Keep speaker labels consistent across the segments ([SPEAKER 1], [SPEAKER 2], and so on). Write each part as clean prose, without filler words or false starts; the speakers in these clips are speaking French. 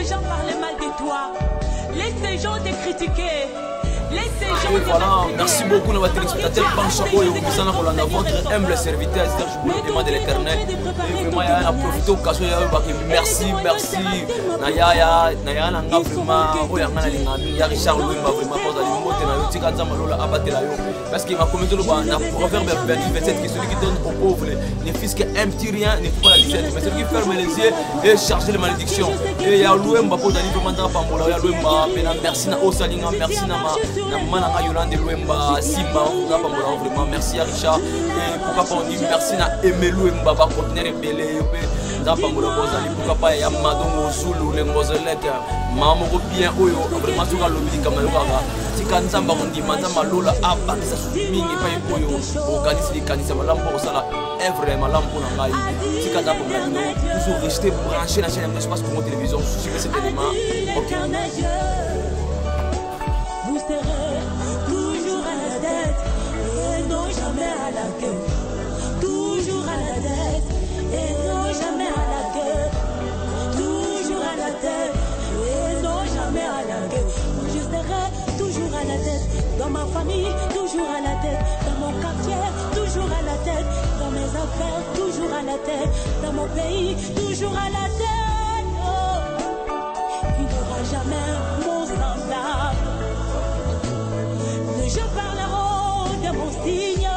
[SPEAKER 1] ces gens parler mal de toi. Laisse ces gens te critiquer.
[SPEAKER 2] Et voilà, merci beaucoup nos téléspectateurs. Votre humble serviteur, Serge Boulot de l'Éternel. Et vraiment, il y a profité de l'occasion. Merci, merci. Naya, vraiment, il y a Richard Louima, vraiment, parce qu'il m'a commis le proverbe 27 qui celui qui donne aux pauvres les fils qui un petit rien ne trouve pas la 17. Mais celui qui ferme les yeux et charge les malédictions. Et il y a Louemba pour Dani Pamanda Pambola, il y a Louemba, merci à Osalinga, merci à Mananga Yolande Louemba, Simba, vraiment merci à Richard. Et pourquoi pas on dit merci à Aimé Louemba, conteneur et Belé, pourquoi pas il y a Madongo Zulu, les Mozelek, Maman bien, vraiment sur le lobby comme si Kanzamba on dit Manzama Lola, Abba, ça souligne pas Oyo, organise les canis, ma lampe au sala, Evre, ma lampe au Nangaï, si Kanzamba toujours rester branché dans la chaîne d'espace pour mon télévision, suivez cet élément. Ok.
[SPEAKER 1] Vous serez toujours à la tête et non jamais à la queue. Toujours à la tête et non jamais à la queue. Toujours à la tête et non jamais à la queue. Je serai toujours à la tête. Dans ma famille, toujours à la tête. Dans mon quartier, toujours à la tête. Dans mes affaires, toujours à la tête. Dans mon pays, toujours à la tête. Oh. Il n'y aura jamais mon semblable. Je parlerai de mon signe.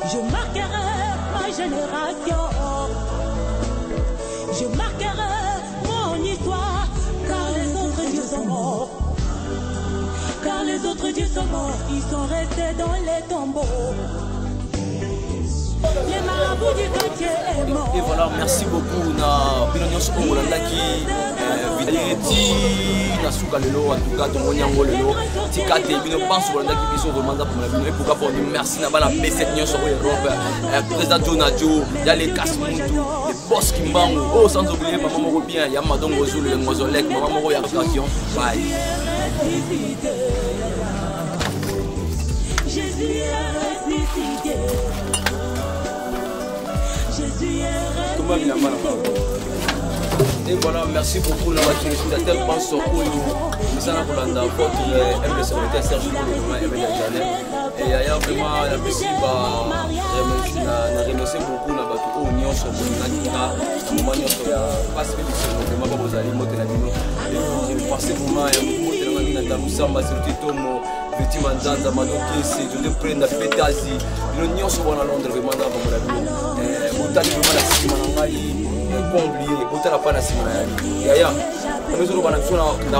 [SPEAKER 1] Je marquerai ma génération. Je marquerai mon histoire. Car les autres dieux sont morts. Car les autres dieux sont morts. Ils sont restés dans les tombeaux. Les marabouts du quartier est mort.
[SPEAKER 2] Et voilà, merci beaucoup. Na Pinonion Songolanda qui Vidaliti, Nasuka Lelo, en tout cas, Tomonyango Lelo, Tikate, Bino Banso, Rolanda qui bisou demanda pour la Bino. Et pourquoi pour dire merci n'a pas la B7 Nyon sur Europe, président Donadio, il y a les Kasmuntu, les boss Kimbango, oh sans oublier Maman Moro bien, il y a Madongo Zulu, les Mozolek, Maman Moro Yaration, bye.
[SPEAKER 1] Jésus est ressuscité. Jésus est ressuscité.
[SPEAKER 2] Et voilà, merci beaucoup nos téléspectateurs. Pense au nous allons prendre votre humble serviteur Serge Boulot et il y a vraiment la merci remercier beaucoup na bato au union sur le moment parce que c'est vraiment pas vous allez monter la ligne et passer moment et monter la ligne dans Musamba surtout Tomo Petit Manzanza Madoki c'est de prendre la pétasie l'union sur Londres vraiment dans la ligne autant vraiment la semaine oublié, autant la pas la semaine. Yaya, nous allons dans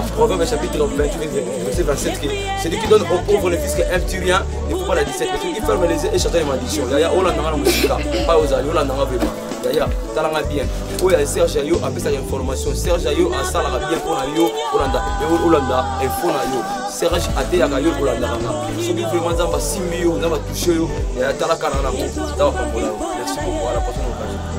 [SPEAKER 2] le Proverbe chapitre 28, verset 27, c'est lui qui donne aux pauvres les fils un petit rien, il ne faut pas la 17, mais celui qui ferme les yeux et chante les malédictions. Yaya, on l'a dans la musique, pas aux alliés, on l'a dans la vraiment. Yaya, ça l'a bien. Oui, Serge Ayo a fait sa information. Serge Ayo a ça l'a bien pour la Yo, Hollanda, et pour la Yo. Serge a été à la Yo, Hollanda. Celui qui vraiment va 6 millions, on va toucher, et à Talakana, ça va pas pour la. Merci beaucoup, à la prochaine occasion.